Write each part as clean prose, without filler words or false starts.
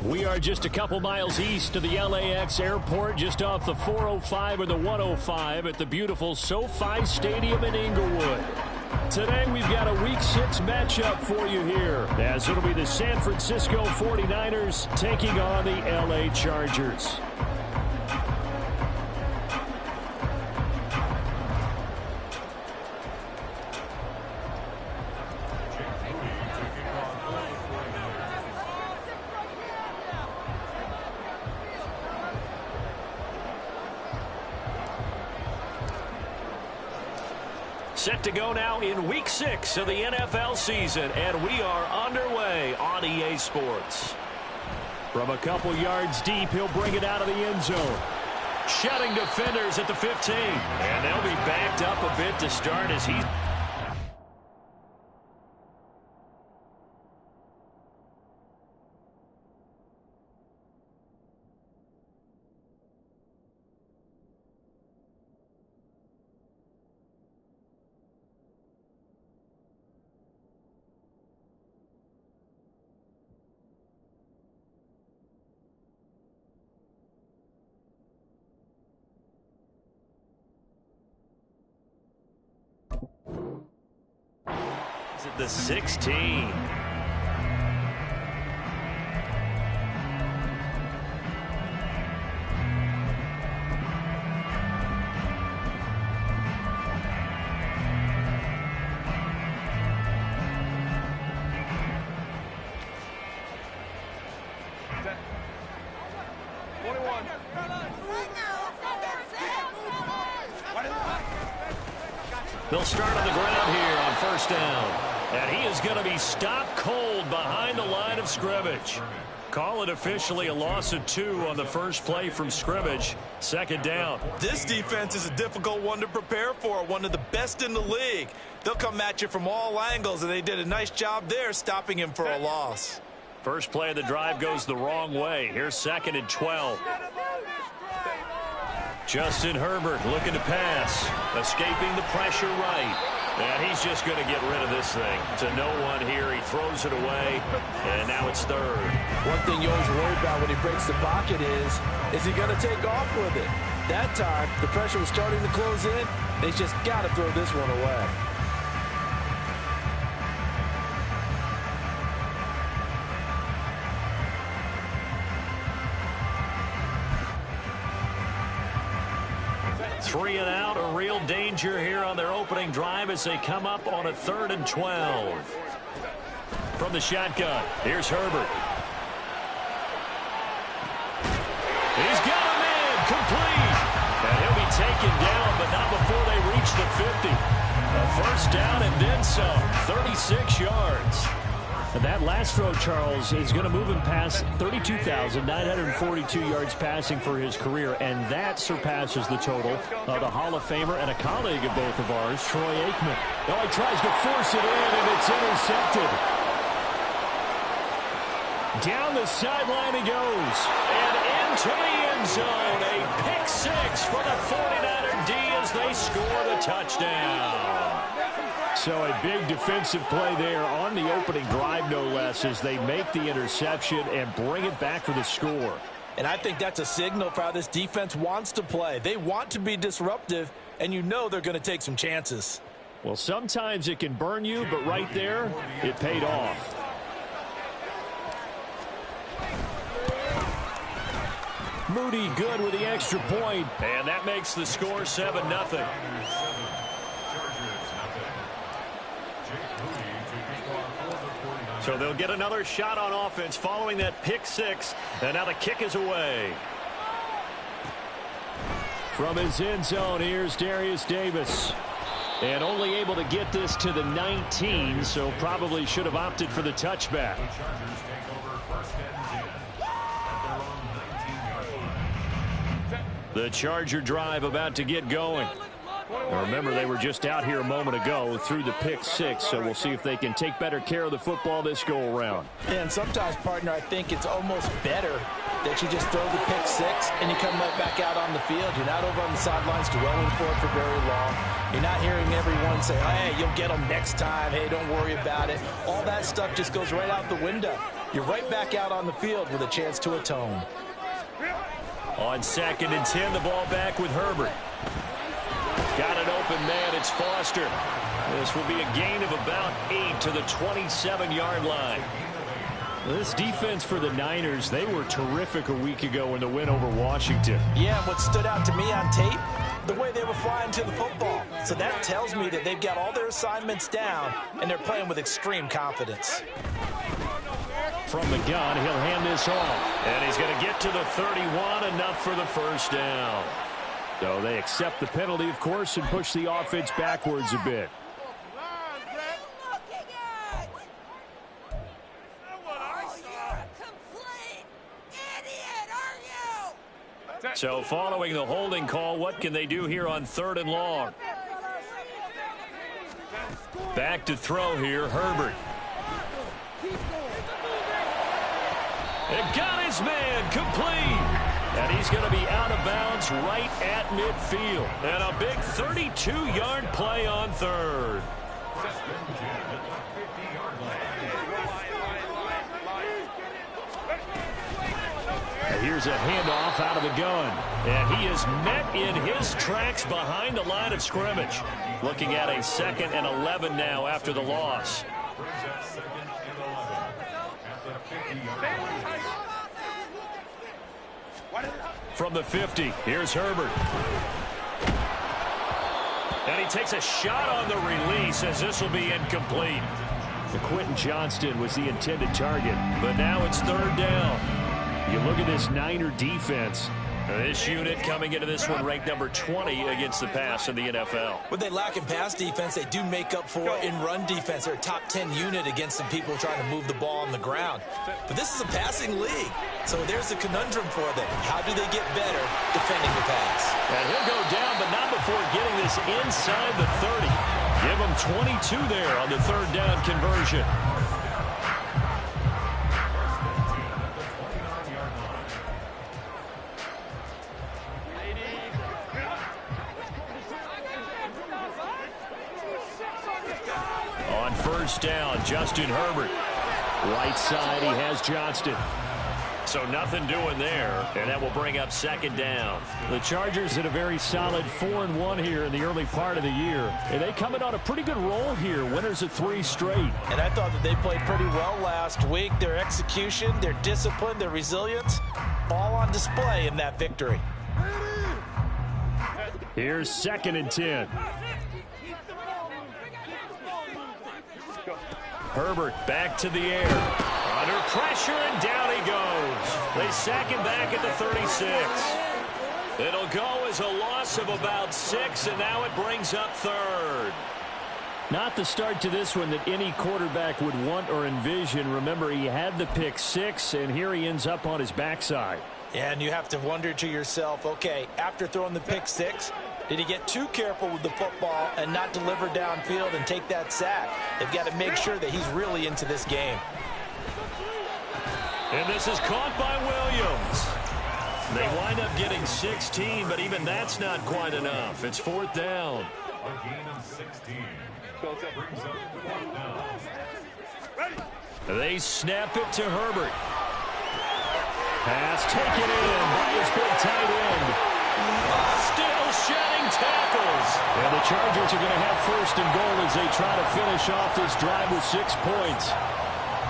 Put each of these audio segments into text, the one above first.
We are just a couple miles east of the LAX airport, just off the 405 or the 105 at the beautiful SoFi Stadium in Inglewood. Today we've got a Week 6 matchup for you here, as it'll be the San Francisco 49ers taking on the LA Chargers. Set to go now in Week 6 of the NFL season, and we are underway on EA Sports. From a couple yards deep, he'll bring it out of the end zone. Shutting defenders at the 15. And they'll be backed up a bit to start as he... at the 16. They'll start on the ground here on first down. And he is going to be stopped cold behind the line of scrimmage. Call it officially a loss of 2 on the first play from scrimmage. Second down. This defense is a difficult one to prepare for, one of the best in the league. They'll come at you from all angles, and they did a nice job there stopping him for a loss. First play of the drive goes the wrong way. Here's 2nd and 12. Justin Herbert looking to pass. Escaping the pressure right. And he's just going to get rid of this thing. To no one here. He throws it away. And now it's 3rd. One thing you always worry about when he breaks the pocket is he going to take off with it? That time, the pressure was starting to close in. They just got to throw this one away. Three and out, a real danger here on their opening drive as they come up on a 3rd and 12. From the shotgun, here's Herbert. He's got him in, complete. And he'll be taken down, but not before they reach the 50. A first down and then some, 36 yards. And that last throw, Charles, is going to move him past 32,942 yards passing for his career, and that surpasses the total of the Hall of Famer and a colleague of both of ours, Troy Aikman. Oh, he tries to force it in, and it's intercepted. Down the sideline he goes, and into the end zone. A pick 6 for the 49er D as they score the touchdown. So a big defensive play there on the opening drive, no less, as they make the interception and bring it back for the score. And I think that's a signal for how this defense wants to play. They want to be disruptive, and you know they're going to take some chances. Well, sometimes it can burn you, but right there, it paid off. Moody good with the extra point, and that makes the score 7-0. So they'll get another shot on offense following that pick 6, and now the kick is away. From his end zone, here's Darius Davis. And only able to get this to the 19, so probably should have opted for the touchback. The Charger drive about to get going. Now remember, they were just out here a moment ago through the pick 6, so we'll see if they can take better care of the football this go-around. And sometimes, partner, I think it's almost better that you just throw the pick 6 and you come right back out on the field. You're not over on the sidelines dwelling for it for very long. You're not hearing everyone say, hey, you'll get them next time. Hey, don't worry about it. All that stuff just goes right out the window. you're right back out on the field with a chance to atone. On 2nd and 10, the ball back with Herbert. Got an open man. It's Foster. This will be a gain of about 8 to the 27-yard line. This defense for the Niners, they were terrific a week ago in the win over Washington. Yeah, what stood out to me on tape, the way they were flying to the football. So that tells me that they've got all their assignments down, and they're playing with extreme confidence. From the gun, he'll hand this off. And he's going to get to the 31, enough for the first down. So they accept the penalty, of course, and push the offense backwards a bit. So following the holding call, what can they do here on 3rd and long? Back to throw here, Herbert. And got his man complete. And he's going to be out of bounds right at midfield. And a big 32-yard play on 3rd. Here's a handoff out of the gun. And he is met in his tracks behind the line of scrimmage. Looking at a 2nd and 11 now after the loss. From the 50, here's Herbert. And he takes a shot on the release as this will be incomplete. Quentin Johnston was the intended target, but now it's 3rd down. You look at this Niner defense. This unit coming into this one ranked number 20 against the pass in the NFL. What they lack in pass defense, they do make up for in run defense. They're a top 10 unit against some people trying to move the ball on the ground. But this is a passing league, so there's a conundrum for them. How do they get better defending the pass? And he'll go down, but not before getting this inside the 30. Give him 22 there on the 3rd down conversion. On 1st down, Justin Herbert. Right side, he has Johnston. So nothing doing there, and that will bring up 2nd down. The Chargers in a very solid 4-1 here in the early part of the year. And they coming on a pretty good roll here, winners of 3 straight. And I thought that they played pretty well last week. Their execution, their discipline, their resilience, all on display in that victory. Here's 2nd and 10. Herbert back to the air. Under pressure, and down he goes. They sack him back at the 36. It'll go as a loss of about 6, and now it brings up 3rd. Not the start to this one that any quarterback would want or envision. Remember, he had the pick 6, and here he ends up on his backside. Yeah, and you have to wonder to yourself, okay, after throwing the pick 6, did he get too careful with the football and not deliver downfield and take that sack? They've got to make sure that he's really into this game. And this is caught by Williams. They wind up getting 16, but even that's not quite enough. It's 4th down. A gain of 16. Brings up 4th down. They snap it to Herbert. Pass taken in by his big tight end. Still shedding tackles. And the Chargers are going to have 1st and goal as they try to finish off this drive with 6 points.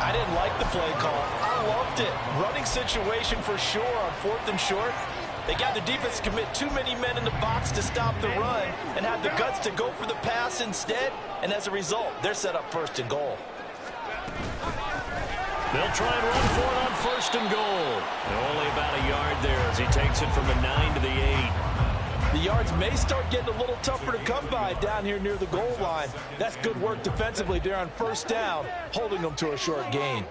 I didn't like the play call. I loved it. Running situation for sure on 4th and short. They got the defense to commit too many men in the box to stop the run and had the guts to go for the pass instead. And as a result, they're set up 1st and goal. They'll try and run for it on 1st and goal. And only about a yard there as he takes it from the 9 to the 8. The yards may start getting a little tougher to come by down here near the goal line. That's good work defensively there on 1st down, holding them to a short gain.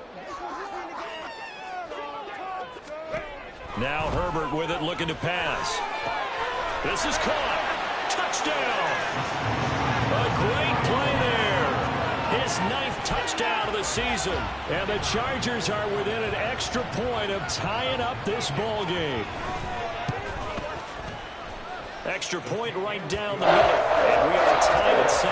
Now Herbert with it, looking to pass. This is caught. Touchdown. A great play there. His 9th touchdown of the season. And the Chargers are within an extra point of tying up this ball game. Extra point right down the middle. And we are tied at 7.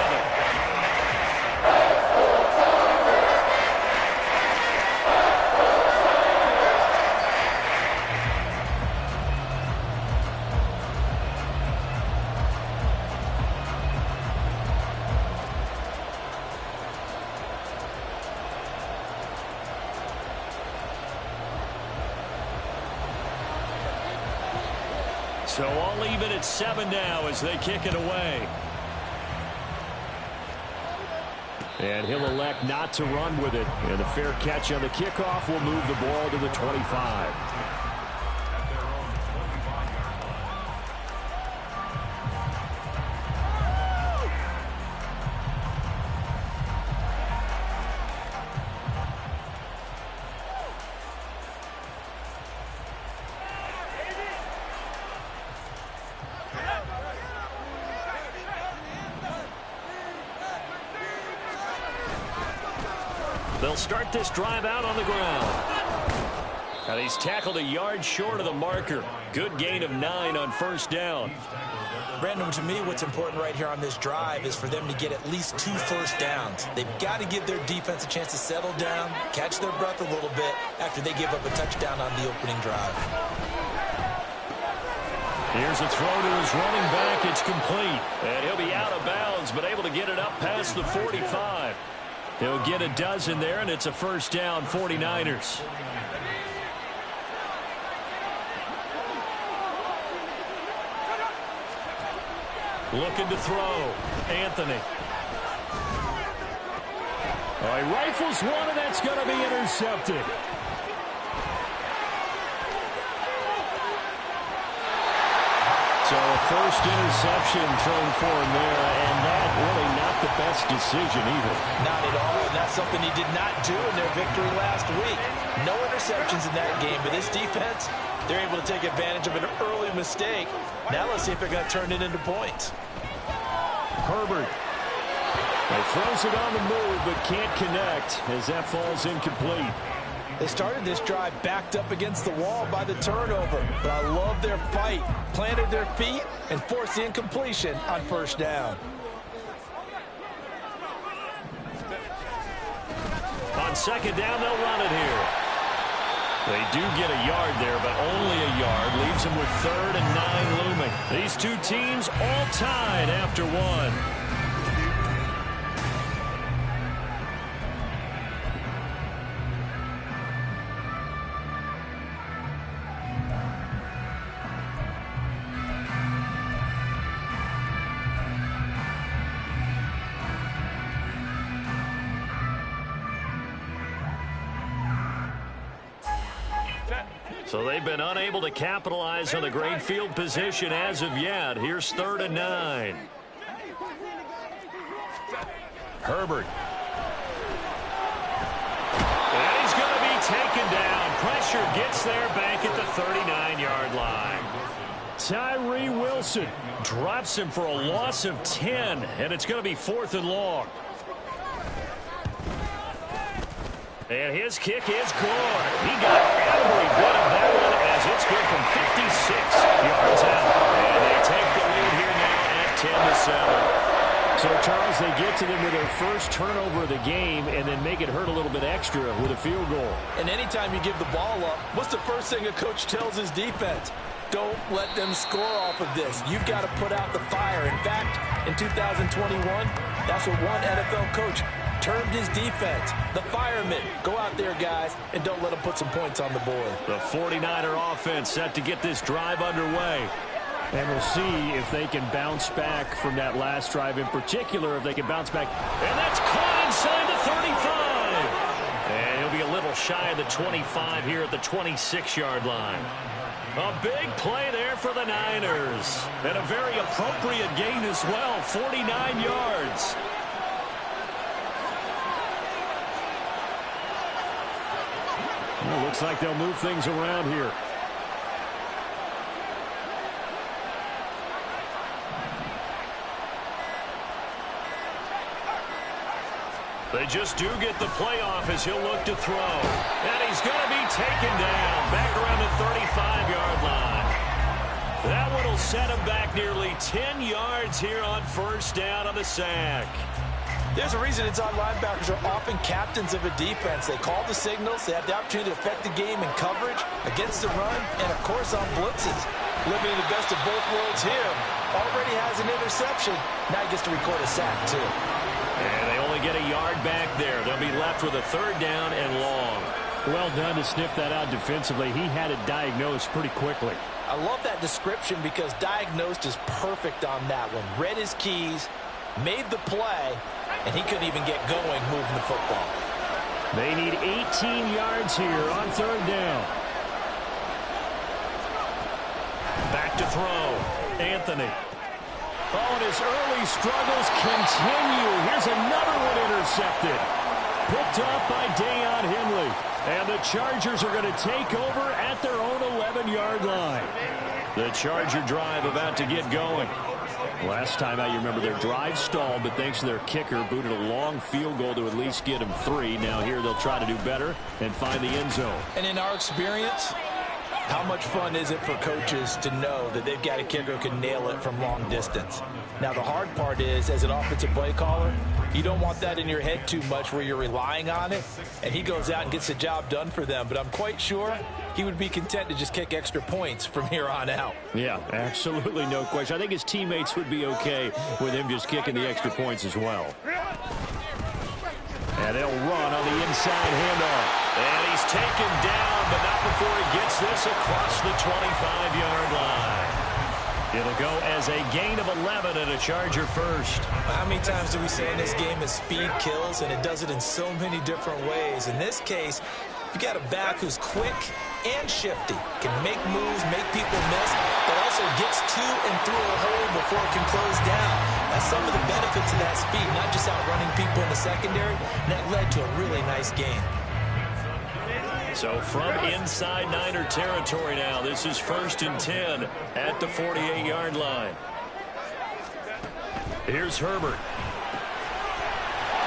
So all even at 7 now as they kick it away. And he'll elect not to run with it. And a fair catch on the kickoff will move the ball to the 25. They'll start this drive out on the ground. And he's tackled a yard short of the marker. Good gain of 9 on first down. Brandon, to me, what's important right here on this drive is for them to get at least 2 first downs. They've got to give their defense a chance to settle down, catch their breath a little bit after they give up a touchdown on the opening drive. Here's a throw to his running back. It's complete. And he'll be out of bounds, but able to get it up past the 45. He'll get a dozen there, and it's a first down, 49ers. Looking to throw. Anthony. All right, rifles one, and that's going to be intercepted. So a first interception thrown for him there, and that really not the best decision either. Not at all, and that's something he did not do in their victory last week. No interceptions in that game, but this defense, they're able to take advantage of an early mistake. Now let's see if they're going to turn it into points. Herbert. He throws it on the move, but can't connect as that falls incomplete. They started this drive backed up against the wall by the turnover, but I love their fight. Planted their feet and forced the incompletion on first down. On second down, they'll run it here. They do get a yard there, but only a yard. Leaves them with 3rd and 9 looming. These two teams all tied after 1. So they've been unable to capitalize on the great field position as of yet. Here's 3rd and 9. Herbert. And he's going to be taken down. Pressure gets there back at the 39-yard line. Tyree Wilson drops him for a loss of 10, and it's going to be 4th and long. And his kick is good. He got every bit of that one as it's good from 56 yards out. And they take the lead here now at 10-7. So, Charles, they get to them with their first turnover of the game and then make it hurt a little bit extra with a field goal. And anytime you give the ball up, what's the first thing a coach tells his defense? Don't let them score off of this. You've got to put out the fire. In fact, in 2021, that's what one NFL coach termed his defense. The firemen. Go out there, guys, and don't let them put some points on the board. The 49er offense set to get this drive underway. And we'll see if they can bounce back from that last drive in particular, if they can bounce back. And that's caught inside the 35. And he'll be a little shy of the 25 here at the 26-yard line. A big play there for the Niners. And a very appropriate gain as well, 49 yards. Well, looks like they'll move things around here. They just do get the playoff as he'll look to throw. And he's going to be taken down back around the 35-yard line. That one will set him back nearly 10 yards here on first down on the sack. There's a reason inside linebackers are often captains of a defense. They call the signals. They have the opportunity to affect the game in coverage, against the run, and, of course, on blitzes. Living in the best of both worlds here. Already has an interception. Now he gets to record a sack, too. And they only get a yard back there. They'll be left with a 3rd down and long. Well done to sniff that out defensively. He had it diagnosed pretty quickly. I love that description because diagnosed is perfect on that one. Read his keys, made the play, and he couldn't even get going moving the football. They need 18 yards here on third down. Back to throw. Anthony. Oh, and his early struggles continue. Here's another one intercepted. Picked off by Deion Henley. And the Chargers are going to take over at their own 11-yard line. The Charger drive about to get going. Last time out, you remember their drive stalled, but thanks to their kicker, booted a long field goal to at least get them 3. Now here they'll try to do better and find the end zone. And in our experience, how much fun is it for coaches to know that they've got a kicker who can nail it from long distance? Now, the hard part is, as an offensive play caller, you don't want that in your head too much where you're relying on it, and he goes out and gets the job done for them. But I'm quite sure he would be content to just kick extra points from here on out. Yeah, absolutely no question. I think his teammates would be okay with him just kicking the extra points as well. And they'll run on the inside handoff. And he's taken down, but not before he gets this across the 25-yard line. It'll go as a gain of 11 and a Charger first. How many times do we say in this game that speed kills, and it does it in so many different ways? In this case, you got a back who's quick and shifty, can make moves, make people miss, but also gets to and through a hole before it can close down. That's some of the benefits of that speed, not just outrunning people in the secondary, and that led to a really nice game. So from inside Niner territory now, this is 1st and 10 at the 48-yard line. Here's Herbert.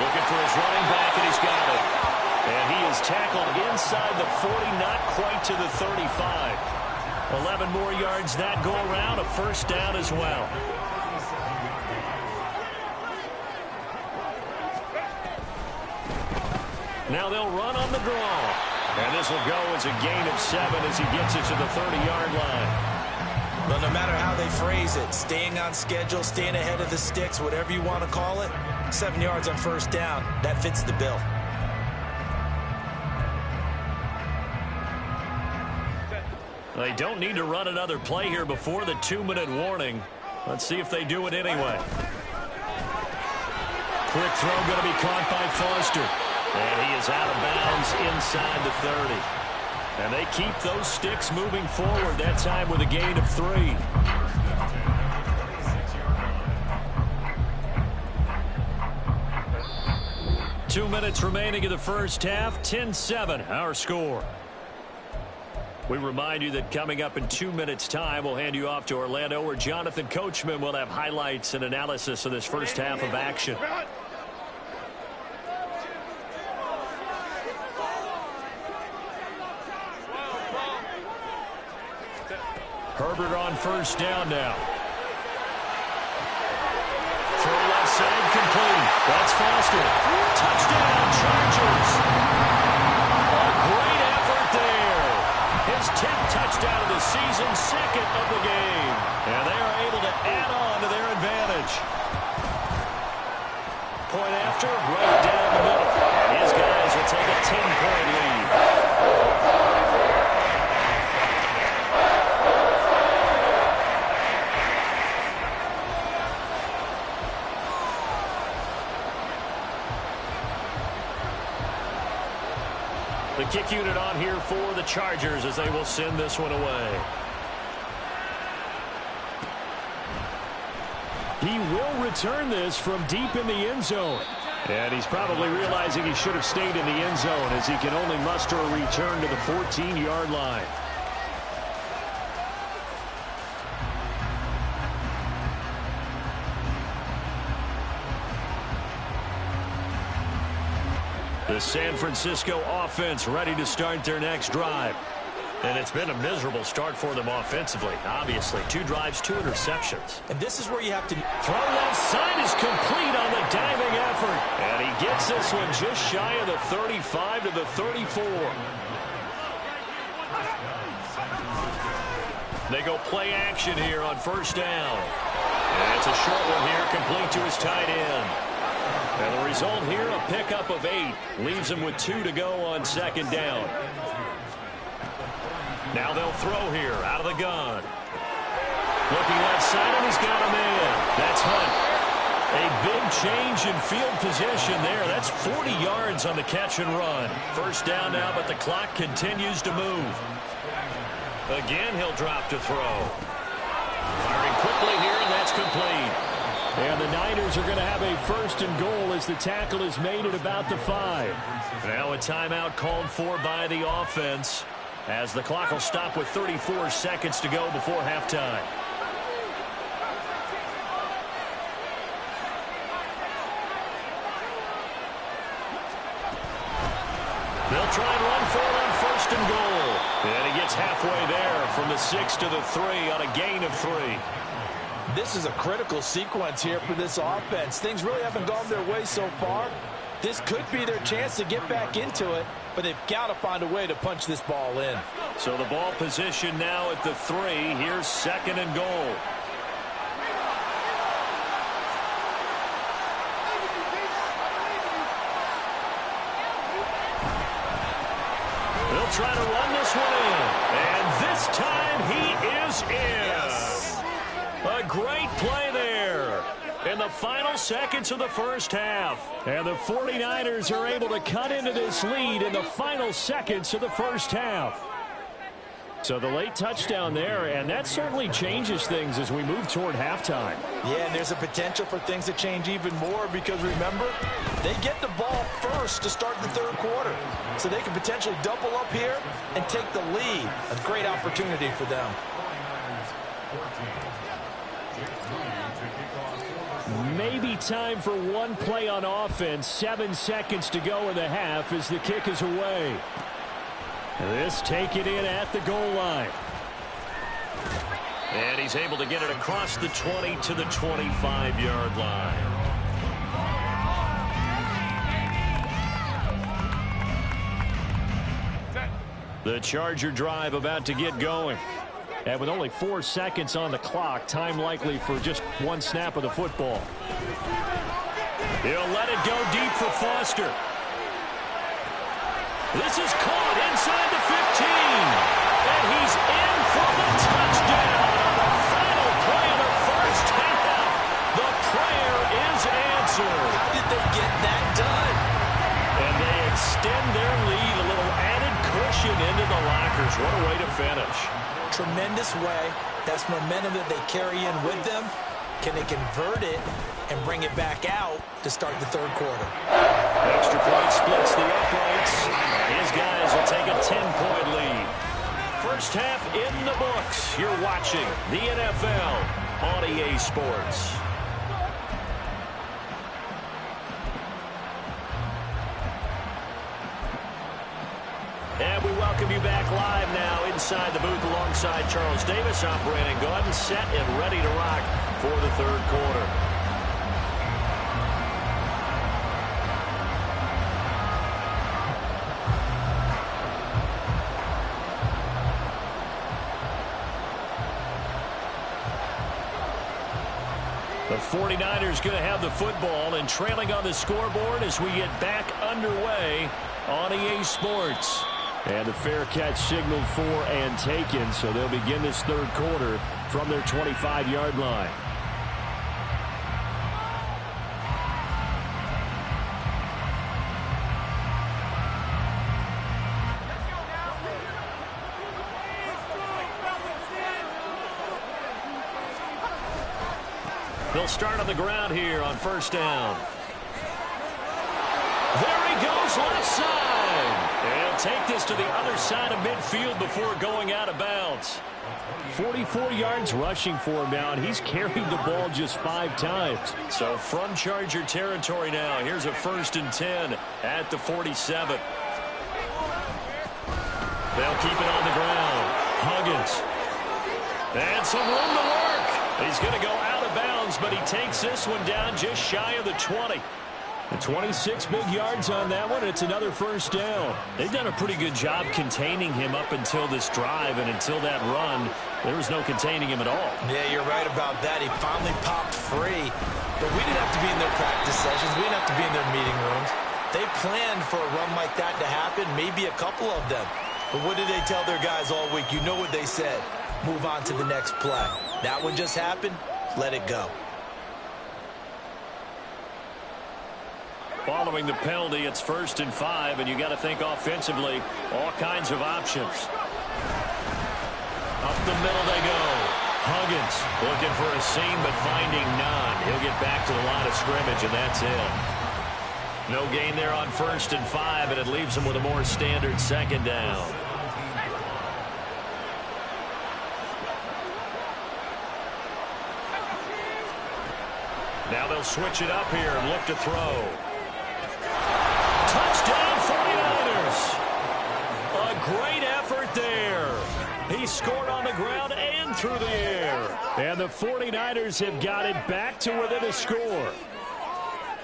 Looking for his running back, and he's got it. And he is tackled inside the 40, not quite to the 35. 11 more yards that go around, a first down as well. Now they'll run on the draw. And this will go as a gain of 7 as he gets it to the 30-yard line. Well, no matter how they phrase it, staying on schedule, staying ahead of the sticks, whatever you want to call it, 7 yards on first down, that fits the bill. They don't need to run another play here before the 2-minute warning. Let's see if they do it anyway. Quick throw going to be caught by Foster. And he is out of bounds inside the 30. And they keep those sticks moving forward, that time with a gain of 3. Two minutes remaining in the first half, 10-7, our score. We remind you that coming up in 2 minutes' time, we'll hand you off to Orlando, where Jonathan Coachman will have highlights and analysis of this first half of action. Herbert on first down now. Throw left side, complete. That's Foster. Touchdown, Chargers. A great effort there. His 10th touchdown of the season, 2nd of the game. And they are able to add on to their advantage. Point after, right down the middle. And his guys will take a 10-point lead. The kick unit on here for the Chargers as they will send this one away. He will return this from deep in the end zone. And he's probably realizing he should have stayed in the end zone as he can only muster a return to the 14-yard line. The San Francisco offense ready to start their next drive. And it's been a miserable start for them offensively. Obviously, 2 drives, 2 interceptions. And this is where you have to... Throw left side is complete on the diving effort. And he gets this one just shy of the 35 to the 34. They go play action here on first down. And it's a short one here, complete to his tight end. And the result here, a pickup of 8. Leaves him with 2 to go on second down. Now they'll throw here out of the gun. Looking left side, and he's got a man. That's Hunt. A big change in field position there. That's 40 yards on the catch and run. First down now, but the clock continues to move. Again, he'll drop to throw. Firing quickly here, and that's complete. And the Niners are going to have a first and goal as the tackle is made at about the 5. Now a timeout called for by the offense, as the clock will stop with 34 seconds to go before halftime. They'll try and run for it on first and goal. And he gets halfway there from the 6 to the 3 on a gain of 3. This is a critical sequence here for this offense. Things really haven't gone their way so far. This could be their chance to get back into it, but they've got to find a way to punch this ball in. So the ball position now at the 3. Here's second and goal. They'll try to run this one in. And this time he is in. Yes. A great play there in the final seconds of the first half. And the 49ers are able to cut into this lead in the final seconds of the first half. So the late touchdown there, and that certainly changes things as we move toward halftime. Yeah, and there's a potential for things to change even more because, remember, they get the ball first to start the third quarter. So they can potentially double up here and take the lead. A great opportunity for them. Maybe time for one play on offense. 7 seconds to go in the half as the kick is away. This taken in at the goal line. And he's able to get it across the 20 to the 25-yard line. The Charger drive about to get going. And with only 4 seconds on the clock, time likely for just one snap of the football. He'll let it go deep for Foster. This is caught inside the 15. And he's in for the touchdown on the final play of the first half. The prayer is answered. How did they get that done? And they extend their lead, a little added cushion into the lockers. What a way to finish. Tremendous way. That's momentum that they carry in with them. Can they convert it and bring it back out to start the third quarter? Extra point splits the uprights. His guys will take a 10-point lead. First half in the books. You're watching the NFL on EA Sports. And we welcome you back live now inside the booth alongside Charles Davis. I'm Brandon Gaudin, set and ready to rock for the third quarter. The 49ers going to have the football and trailing on the scoreboard as we get back underway on EA Sports. And the fair catch signaled for and taken, so they'll begin this third quarter from their 25-yard line. They'll start on the ground here on first down. There he goes left side. And take this to the other side of midfield before going out of bounds. 44 yards rushing for him now, and he's carried the ball just 5 times. So from Charger territory now, here's a 1st and 10 at the 47. They'll keep it on the ground. Huggins. And some room to work. He's going to go out of bounds, but he takes this one down just shy of the 20. 26 big yards on that one. It's another first down. They've done a pretty good job containing him up until this drive, and until that run, there was no containing him at all. Yeah, you're right about that. He finally popped free. But we didn't have to be in their practice sessions. We didn't have to be in their meeting rooms. They planned for a run like that to happen, maybe a couple of them. But what did they tell their guys all week? You know what they said. Move on to the next play. That one just happened. Let it go. Following the penalty, it's 1st and 5, and you got to think offensively, all kinds of options. Up the middle they go. Huggins looking for a seam, but finding none. He'll get back to the line of scrimmage, and that's it. No gain there on 1st and 5, and it leaves them with a more standard 2nd down. Now they'll switch it up here and look to throw. Touchdown 49ers. A great effort there. He scored on the ground and through the air. And the 49ers have got it back to within a score.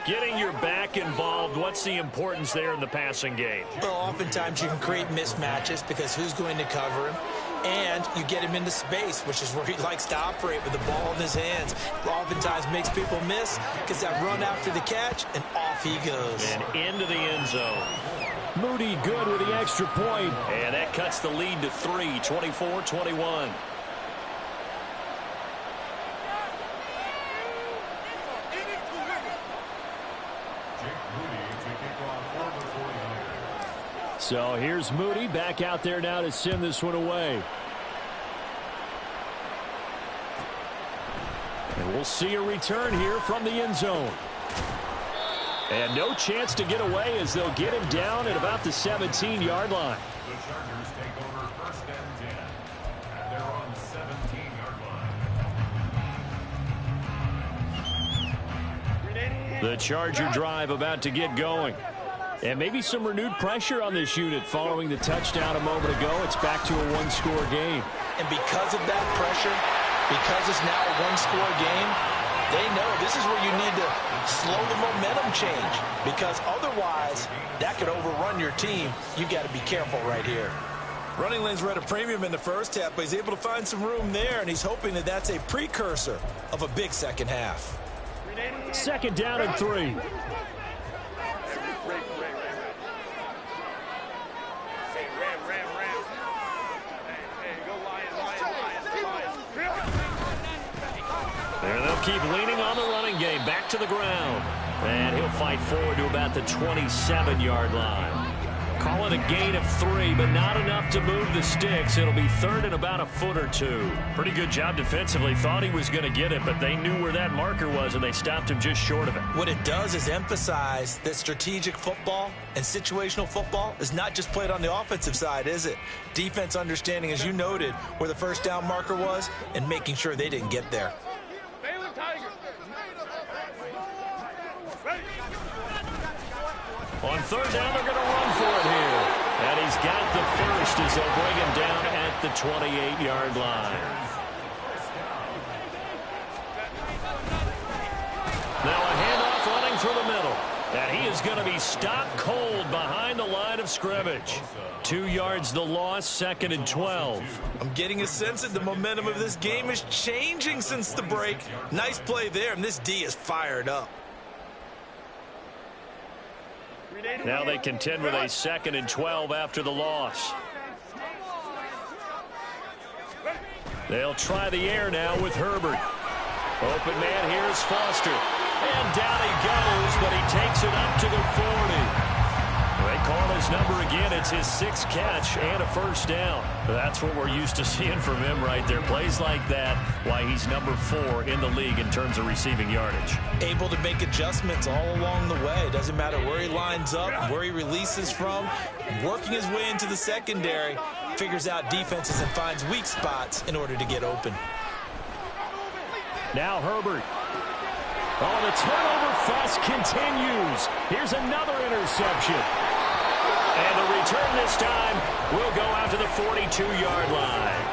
Getting your back involved, what's the importance there in the passing game? Well, oftentimes you can create mismatches because who's going to cover him? And you get him into space, which is where he likes to operate with the ball in his hands. Oftentimes makes people miss because that run after the catch, and off he goes. And into the end zone. Moody good with the extra point. And that cuts the lead to 3, 24-21. So here's Moody back out there now to send this one away. And we'll see a return here from the end zone. And no chance to get away as they'll get him down at about the 17-yard line. The Chargers take over 1st and 10. And they're on the 17-yard line. The Charger drive about to get going. And maybe some renewed pressure on this unit following the touchdown a moment ago. It's back to a one-score game. And because of that pressure, because it's now a one-score game, they know this is where you need to slow the momentum change. Because otherwise, that could overrun your team. You've got to be careful right here. Running lanes were at a premium in the first half, but he's able to find some room there, and he's hoping that that's a precursor of a big second half. 2nd down and 3. There they'll keep leaning on the running game. Back to the ground. And he'll fight forward to about the 27-yard line. Call it a gain of 3, but not enough to move the sticks. It'll be 3rd and about a foot or 2. Pretty good job defensively. Thought he was going to get it, but they knew where that marker was, and they stopped him just short of it. What it does is emphasize that strategic football and situational football is not just played on the offensive side, is it? Defense understanding, as you noted, where the first down marker was and making sure they didn't get there. On 3rd down, they're going to run for it here. And he's got the first as they'll bring him down at the 28-yard line. Now a handoff running through the middle. And he is going to be stopped cold behind the line of scrimmage. 2 yards the loss, 2nd and 12. I'm getting a sense that the momentum of this game is changing since the break. Nice play there, and this D is fired up. Now they contend with a 2nd and 12 after the loss. They'll try the air now with Herbert. Open man, here's Foster. And down he goes, but he takes it up to the 40. They call his number again. It's his 6th catch and a first down. That's what we're used to seeing from him right there. Plays like that, why he's number 4 in the league in terms of receiving yardage. Able to make adjustments all along the way. Doesn't matter where he lines up, where he releases from. Working his way into the secondary, figures out defenses and finds weak spots in order to get open. Now Herbert. Oh, the turnover fuss continues. Here's another interception. And the return this time will go out to the 42-yard line.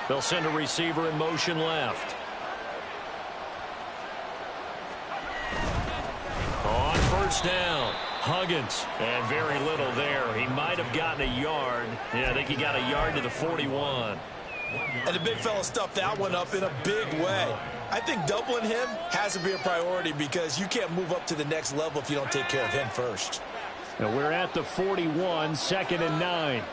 They'll send a receiver in motion left. On first down, Huggins. And very little there. He might have gotten a yard. Yeah, I think he got a yard to the 41. And the big fella stuffed that one up in a big way. I think doubling him has to be a priority because you can't move up to the next level if you don't take care of him first. Now we're at the 41, 2nd and 9.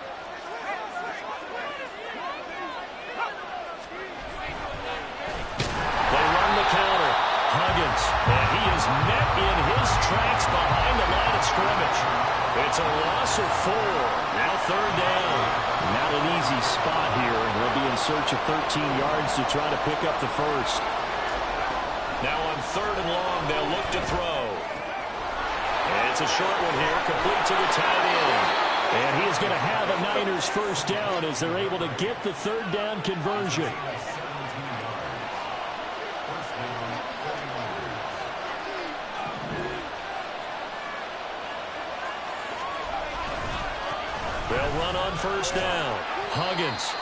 They run the counter. Huggins, and he is met in his tracks behind the line of scrimmage. It's a loss of 4. Now 3rd down. Not an easy spot here, and they'll be in search of 13 yards to try to pick up the first. Now on 3rd and long, they'll look to throw. And it's a short one here, complete to the tight end. And he is going to have a Niners first down as they're able to get the 3rd down conversion. They'll run on first down. Huggins.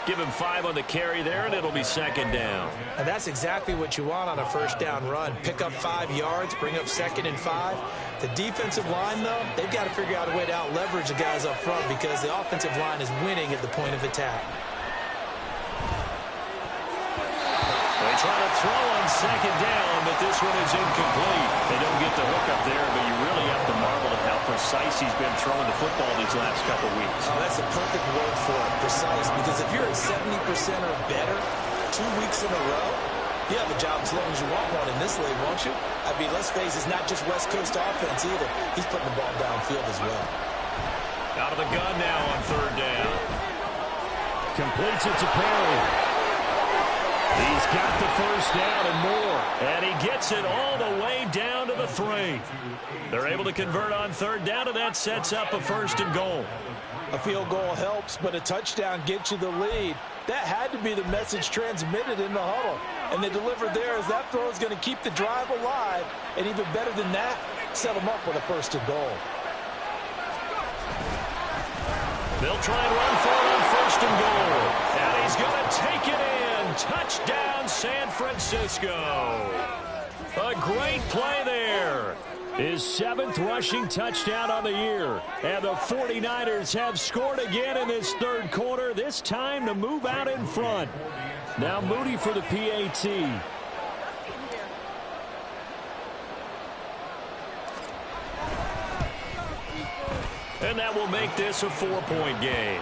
Give him 5 on the carry there, and it'll be 2nd down. And that's exactly what you want on a first down run. Pick up 5 yards, bring up 2nd and 5. The defensive line, though, they've got to figure out a way to out-leverage the guys up front because the offensive line is winning at the point of attack. They try to throw on 2nd down, but this one is incomplete. They don't get the hook up there, but you really have to marvel at how precise he's been throwing the football these last couple weeks. Oh, that's a perfect word for it, precise, because if you're at 70% or better 2 weeks in a row, you have a job as long as you want one in this league, won't you? I mean, let's face it, it's not just West Coast offense either. He's putting the ball downfield as well. Out of the gun now on 3rd down. Completes it to Perry. He's got the first down and more. And he gets it all the way down to the 3. They're able to convert on 3rd down, and that sets up a 1st and goal. A field goal helps, but a touchdown gets you the lead. That had to be the message transmitted in the huddle. And they delivered there as that throw is going to keep the drive alive. And even better than that, set them up with a 1st and goal. They'll try and run for it on 1st and goal. And he's going to take it in. Touchdown, San Francisco. A great play there. His 7th rushing touchdown on the year. And the 49ers have scored again in this 3rd quarter, this time to move out in front. Now Moody for the PAT. And that will make this a 4-point game.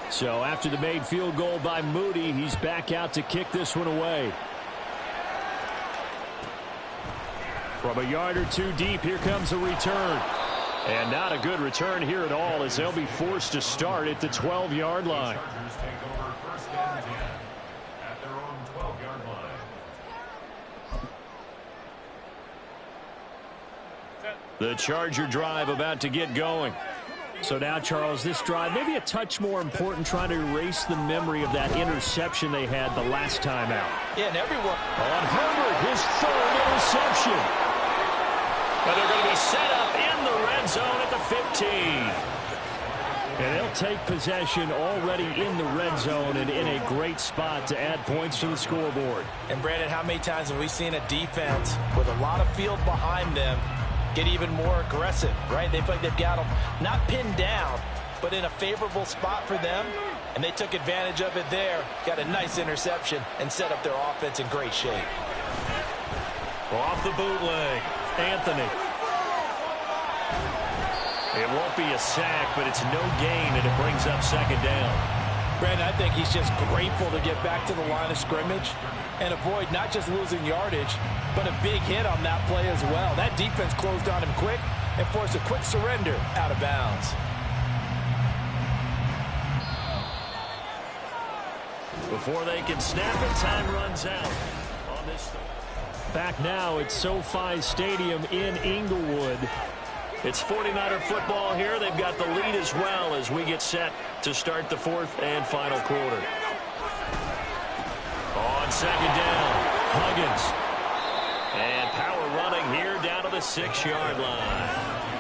So after the made field goal by Moody, he's back out to kick this one away. From a yard or 2 deep, here comes a return. And not a good return here at all as they'll be forced to start at the 12-yard line. The Charger drive about to get going. So now, Charles, this drive, maybe a touch more important, trying to erase the memory of that interception they had the last time out. Yeah, and everyone. On Herbert, his 3rd interception. And they're going to be set up in the red zone at the 15. And they'll take possession already in the red zone and in a great spot to add points to the scoreboard. And, Brandon, how many times have we seen a defense with a lot of field behind them get even more aggressive, right? They feel like they've got them not pinned down, but in a favorable spot for them, and they took advantage of it there, got a nice interception, and set up their offense in great shape. Off the bootleg, Anthony. It won't be a sack, but it's no gain, and it brings up 2nd down. Brandon, I think he's just grateful to get back to the line of scrimmage and avoid not just losing yardage, but a big hit on that play as well. That defense closed on him quick and forced a quick surrender out of bounds. Before they can snap it, time runs out. Back now at SoFi Stadium in Inglewood. It's 49er football here. They've got the lead as well as we get set to start the 4th and final quarter. On 2nd down, Huggins. And power running here down to the 6-yard line.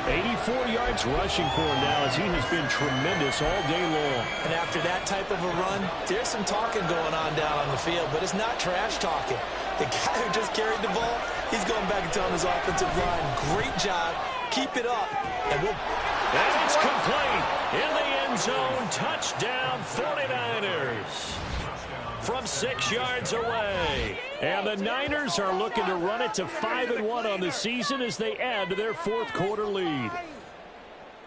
84 yards rushing for him now, as he has been tremendous all day long. And after that type of a run, there's some talking going on down on the field, but it's not trash talking. The guy who just carried the ball, he's going back and telling his offensive line, great job, keep it up, and it's complete in the end zone. Touchdown 49ers from 6 yards away. And the Niners are looking to run it to 5-1 on the season as they add to their fourth quarter lead.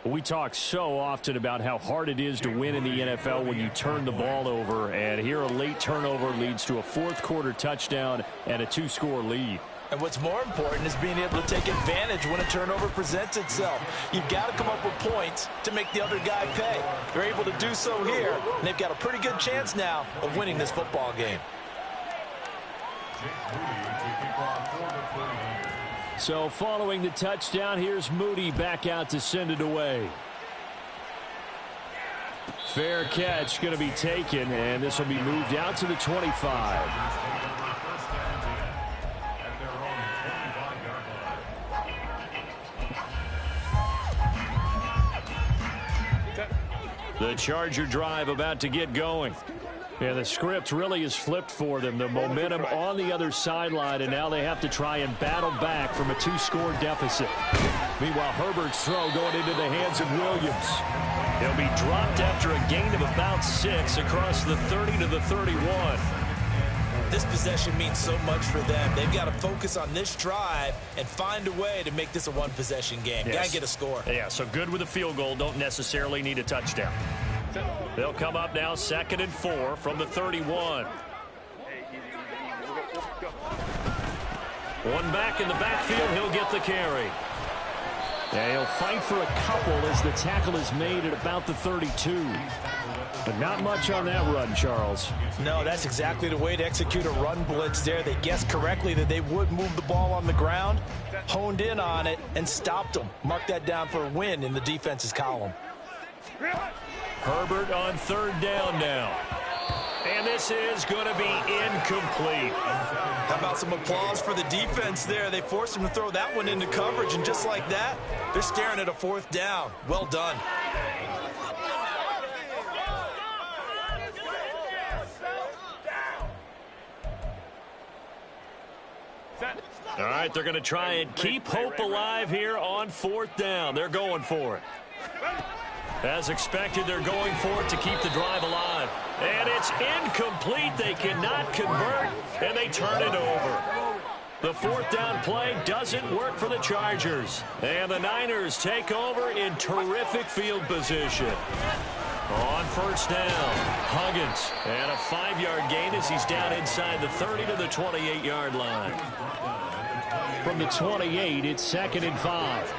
We talk so often about how hard it is to win in the NFL when you turn the ball over, and here a late turnover leads to a fourth quarter touchdown and a 2-score lead. And what's more important is being able to take advantage when a turnover presents itself. You've got to come up with points to make the other guy pay. They're able to do so here, and they've got a pretty good chance now of winning this football game. So following the touchdown, here's Moody back out to send it away. Fair catch going to be taken, and this will be moved out to the 25. The Charger drive about to get going. Yeah, the script really is flipped for them. The momentum on the other sideline, and now they have to try and battle back from a 2-score deficit. Meanwhile, Herbert's throw going into the hands of Williams. He'll be dropped after a gain of about 6 across the 30 to the 31. This possession means so much for them. They've got to focus on this drive and find a way to make this a one-possession game. Yes. Got to get a score. Yeah, so good with a field goal. Don't necessarily need a touchdown. They'll come up now 2nd and 4 from the 31. One back in the backfield. He'll get the carry. And he'll fight for a couple as the tackle is made at about the 32. But not much on that run, Charles. No, that's exactly the way to execute a run blitz there. They guessed correctly that they would move the ball on the ground, honed in on it, and stopped them. Mark that down for a win in the defense's column. Herbert on 3rd down now. And this is going to be incomplete. How about some applause for the defense there? They forced him to throw that one into coverage, and just like that, they're staring at a 4th down. Well done. All right, they're going to try and keep hope alive here on 4th down. They're going for it. As expected, they're going for it to keep the drive alive. And it's incomplete. They cannot convert, and they turn it over. The 4th down play doesn't work for the Chargers. And the Niners take over in terrific field position. On 1st down, Huggins. And a 5-yard gain as he's down inside the 30 to the 28-yard line. From the 28, it's 2nd and 5.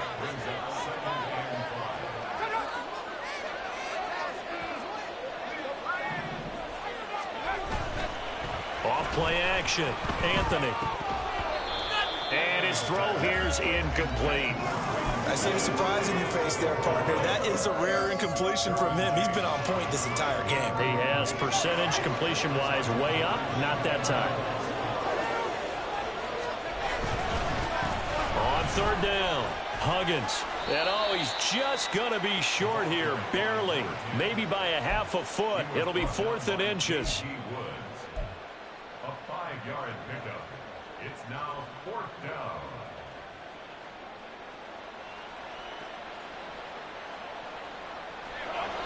Off-play action, Anthony. And his throw here's incomplete. I see the surprise in your face there, partner. That is a rare incompletion from him. He's been on point this entire game. He has percentage completion-wise way up, not that time. On 3rd down, Huggins. And oh, he's just going to be short here, barely. Maybe by a half a foot. It'll be 4th and inches. A 5-yard pickup. It's now 4th down.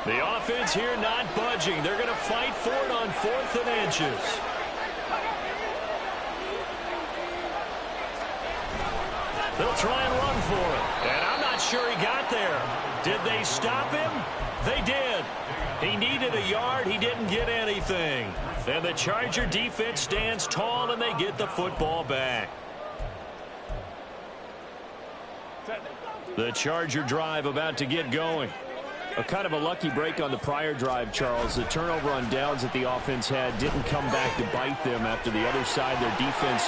The offense here not budging. They're going to fight for it on 4th and inches. They'll try and run for it. And I'm not sure he got there. Did they stop him? They did. He needed a yard. He didn't get anything. And the Charger defense stands tall, and they get the football back. The Charger drive about to get going. A kind of a lucky break on the prior drive, Charles. The turnover on downs that the offense had didn't come back to bite them after the other side. Their defense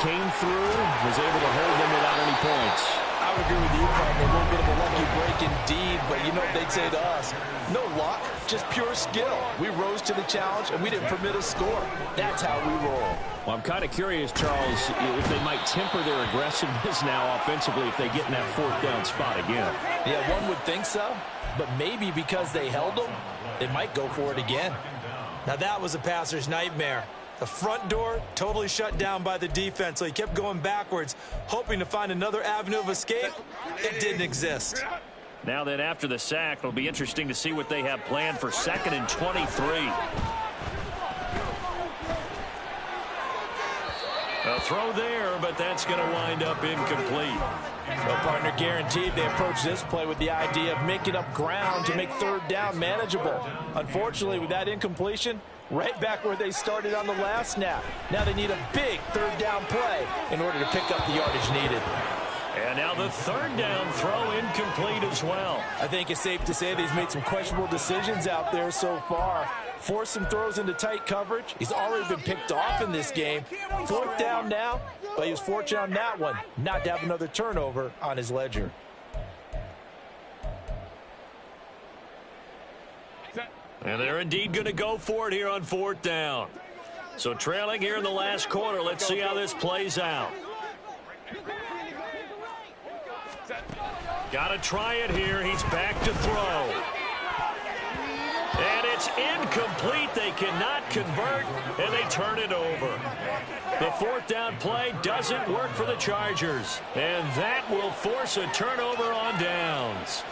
came through, was able to hold them without any points. I would agree with you, partner. A little bit of a lucky break indeed, but you know what they'd say to us? No luck, just pure skill. We rose to the challenge, and we didn't permit a score. That's how we roll. Well, I'm kind of curious, Charles, if they might temper their aggressiveness now offensively if they get in that fourth down spot again. Yeah, one would think so, but maybe because they held them, they might go for it again. Now that was a passer's nightmare. The front door totally shut down by the defense, so he kept going backwards, hoping to find another avenue of escape. It didn't exist. Now then, after the sack, it'll be interesting to see what they have planned for 2nd and 23. A throw there, but that's going to wind up incomplete. Well, partner, guaranteed they approach this play with the idea of making up ground to make third down manageable. Unfortunately, with that incompletion, right back where they started on the last snap. Now they need a big third down play in order to pick up the yardage needed. And now the third down throw incomplete as well. I think it's safe to say that he's made some questionable decisions out there so far. Forced some throws into tight coverage. He's already been picked off in this game. Fourth down now, but he was fortunate on that one not to have another turnover on his ledger. And they're indeed going to go for it here on fourth down. So trailing here in the last quarter. Let's see how this plays out. Got to try it here. He's back to throw. And it's incomplete. They cannot convert, and they turn it over. The fourth down play doesn't work for the Chargers, and that will force a turnover on downs.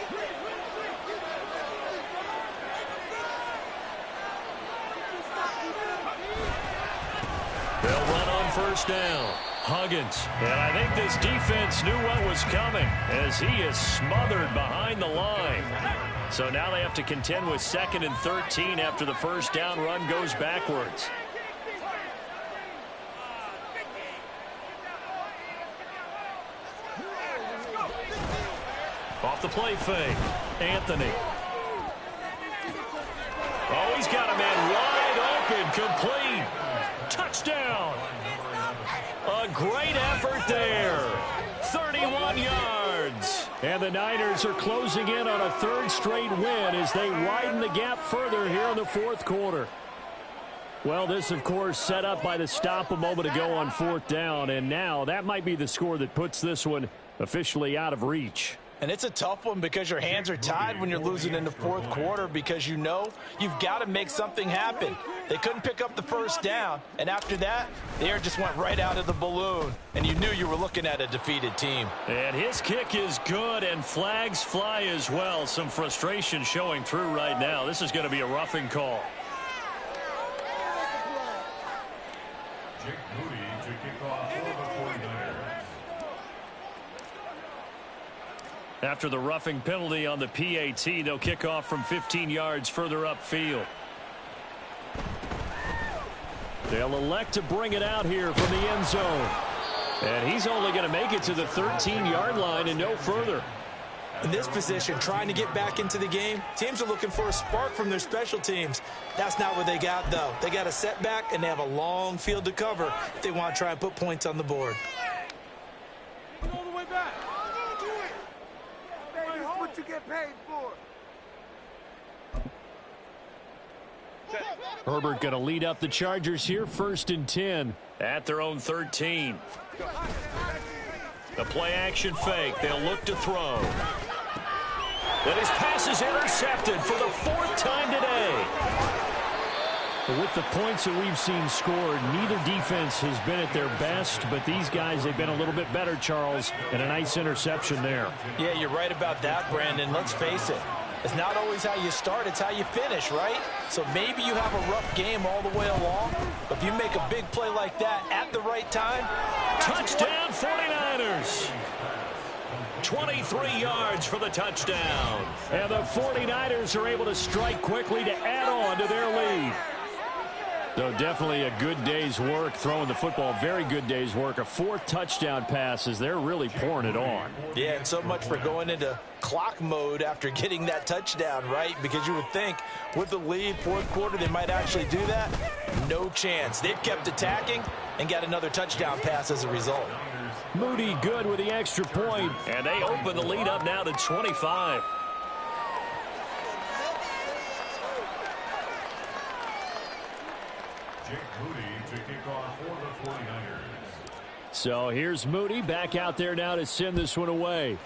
They'll run on first down. Huggins. And I think this defense knew what was coming as he is smothered behind the line. So now they have to contend with 2nd and 13 after the first down run goes backwards. Off the play fake. Anthony. Oh, he's got a man wide open. Complete. Touchdown. A great effort there. 31 yards. And the Niners are closing in on a third straight win as they widen the gap further here in the fourth quarter. Well, this, of course, set up by the stop a moment ago on fourth down. And now that might be the score that puts this one officially out of reach. And it's a tough one because your hands are tied when you're losing in the fourth quarter because you know you've got to make something happen. They couldn't pick up the first down, and after that, the air just went right out of the balloon, and you knew you were looking at a defeated team. And his kick is good, and flags fly as well. Some frustration showing through right now. This is going to be a roughing call. Jake Moody to kick off for the 49ers. After the roughing penalty on the PAT, they'll kick off from 15 yards further upfield. They'll elect to bring it out here from the end zone. And he's only going to make it to the 13-yard line and no further. In this position, trying to get back into the game, teams are looking for a spark from their special teams. That's not what they got, though. They got a setback, and they have a long field to cover if they want to try and put points on the board. All the way back. Hey, this is what you get paid for. Herbert going to lead up the Chargers here, 1st and 10 at their own 13. The play action fake. They'll look to throw. And his pass is intercepted for the 4th time today. With the points that we've seen scored, neither defense has been at their best, but these guys, they've been a little bit better, Charles, and a nice interception there. Yeah, you're right about that, Brandon. Let's face it. It's not always how you start, it's how you finish, right? So maybe you have a rough game all the way along, but if you make a big play like that at the right time, touchdown 49ers. 23 yards for the touchdown. And the 49ers are able to strike quickly to add on to their lead. So definitely a good day's work throwing the football. Very good day's work. A 4th touchdown pass as they're really pouring it on. Yeah, and so much for going into clock mode after getting that touchdown, right? Because you would think with the lead, 4th quarter, they might actually do that. No chance. They've kept attacking and got another touchdown pass as a result. Moody good with the extra point, and they open the lead up now to 25. Jake Moody to kick off for the 49ers. So here's Moody back out there now to send this one away.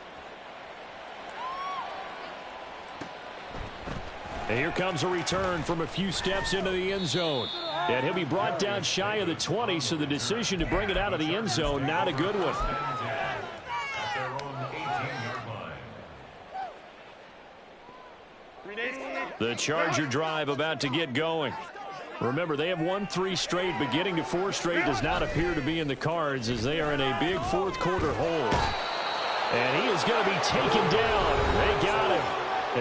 And here comes a return from a few steps into the end zone. And he'll be brought down shy of the 20, so the decision to bring it out of the end zone, not a good one. At their own 18-yard line. The Charger drive about to get going. Remember, they have won 3 straight, but getting to 4 straight does not appear to be in the cards as they are in a big fourth quarter hole. And he is going to be taken down. They got him,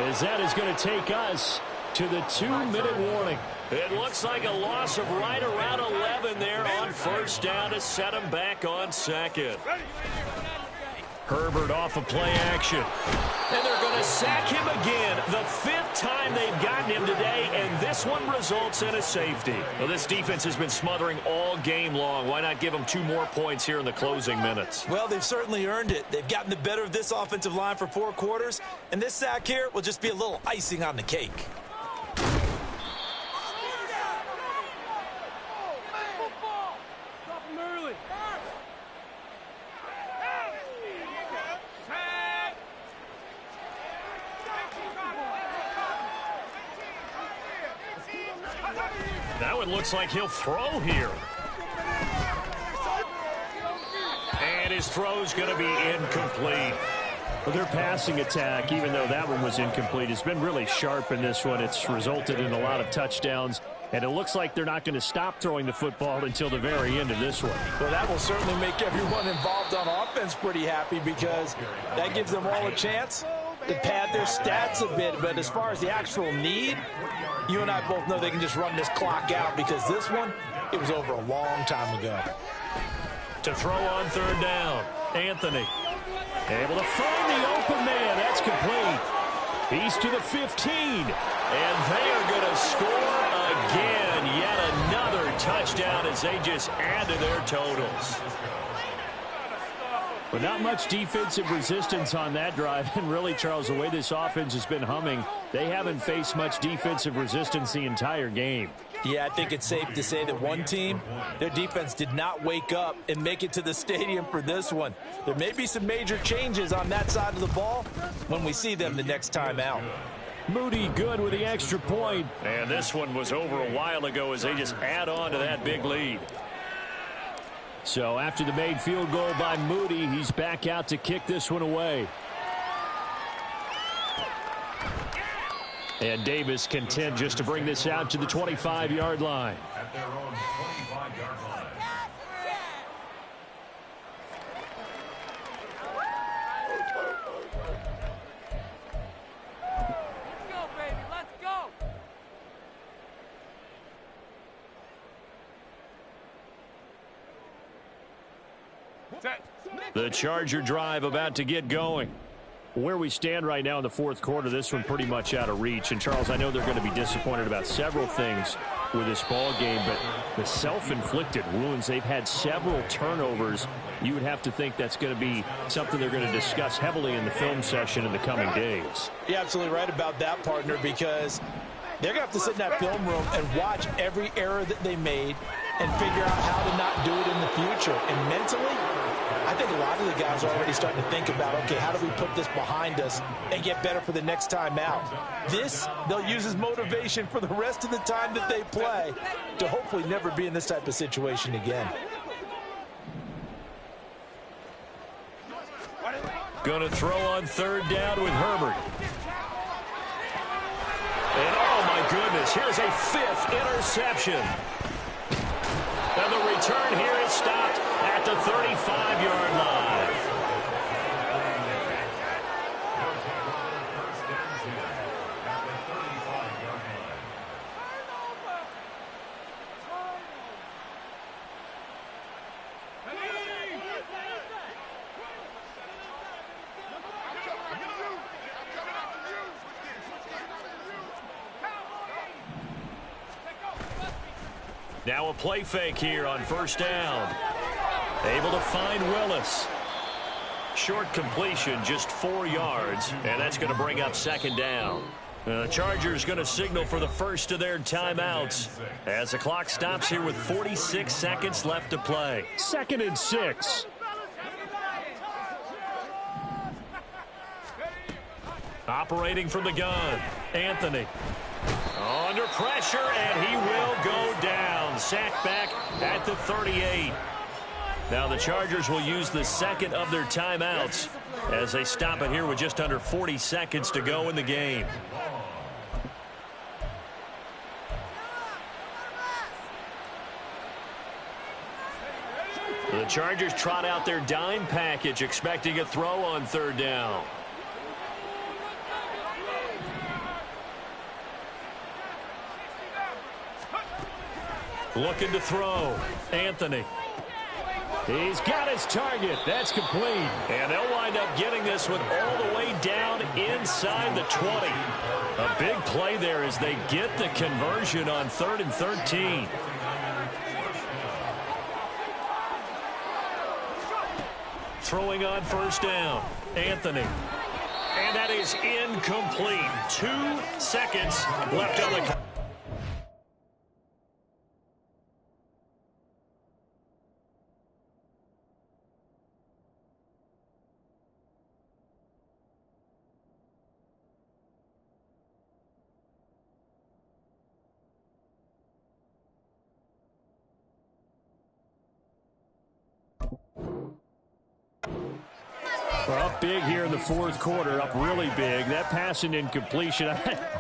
as that is going to take us to the 2-minute warning. It looks like a loss of right around 11 there on first down to set him back on second. Herbert off of play action. And they're going to sack him again. The 5th time they've gotten him today, and this one results in a safety. Well, this defense has been smothering all game long. Why not give them 2 more points here in the closing minutes? Well, they've certainly earned it. They've gotten the better of this offensive line for 4 quarters, and this sack here will just be a little icing on the cake. Now it looks like he'll throw here. And his throw's going to be incomplete. Well, their passing attack, even though that one was incomplete, has been really sharp in this one. It's resulted in a lot of touchdowns, and it looks like they're not going to stop throwing the football until the very end of this one. Well, that will certainly make everyone involved on offense pretty happy because that gives them all a chance to pad their stats a bit. But as far as the actual need, you and I both know they can just run this clock out because this one, it was over a long time ago. To throw on third down, Anthony. Able to find the open man. That's complete. He's to the 15. And they are going to score again. Yet another touchdown as they just add to their totals. But not much defensive resistance on that drive. And really, Charles, the way this offense has been humming, they haven't faced much defensive resistance the entire game. Yeah, I think it's safe to say that one team, their defense did not wake up and make it to the stadium for this one. There may be some major changes on that side of the ball when we see them the next time out. Moody good with the extra point. And this one was over a while ago as they just add on to that big lead. So after the made field goal by Moody, he's back out to kick this one away. And Davis content just to bring this out to the 25-yard line. At their own 25-yard line. Let's go, baby. Let's go. The Charger drive about to get going. Where we stand right now in the fourth quarter, this one pretty much out of reach. And, Charles, I know they're going to be disappointed about several things with this ball game, but the self-inflicted wounds, they've had several turnovers. You would have to think that's going to be something they're going to discuss heavily in the film session in the coming days. You're absolutely right about that, partner, because they're going to have to sit in that film room and watch every error that they made and figure out how to not do it in the future. And mentally, I think a lot of the guys are already starting to think about, okay, how do we put this behind us and get better for the next time out? This, they'll use as motivation for the rest of the time that they play to hopefully never be in this type of situation again. Going to throw on third down with Herbert. And, oh, my goodness, here's a 5th interception. And the return here is stopped at the 35-yard line. Now a play fake here on first down. Able to find Willis. Short completion, just 4 yards, and that's going to bring up second down. The Chargers going to signal for the first of their timeouts as the clock stops here with 46 seconds left to play. 2nd and 6. Operating from the gun, Anthony. Under pressure, and he will go down. Sacked back at the 38. Now the Chargers will use the second of their timeouts as they stop it here with just under 40 seconds to go in the game. The Chargers trot out their dime package, expecting a throw on 3rd down. Looking to throw. Anthony. He's got his target. That's complete. And they'll wind up getting this one all the way down inside the 20. A big play there as they get the conversion on 3rd and 13. Throwing on first down. Anthony. And that is incomplete. 2 seconds left on the clock. Well, up big here in the 4th quarter, up really big. That passing incompletion,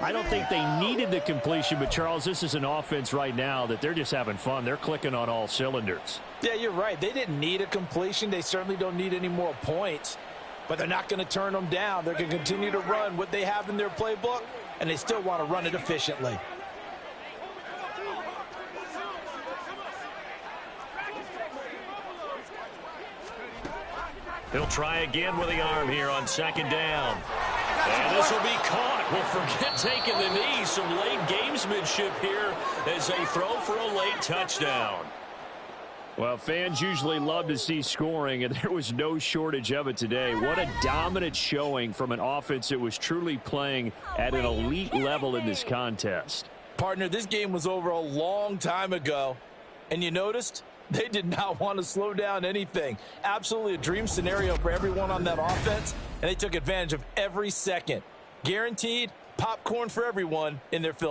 I don't think they needed the completion, but Charles, this is an offense right now that they're just having fun. They're clicking on all cylinders. Yeah, you're right. They didn't need a completion. They certainly don't need any more points, but they're not going to turn them down. They're going to continue to run what they have in their playbook, and they still want to run it efficiently. He'll try again with the arm here on 2nd down. And this will be caught. Well, forget taking the knee. Some late gamesmanship here as they throw for a late touchdown. Well, fans usually love to see scoring, and there was no shortage of it today. What a dominant showing from an offense that was truly playing at an elite level in this contest. Partner, this game was over a long time ago, and you noticed they did not want to slow down anything. Absolutely a dream scenario for everyone on that offense, and they took advantage of every second. Guaranteed popcorn for everyone in their film.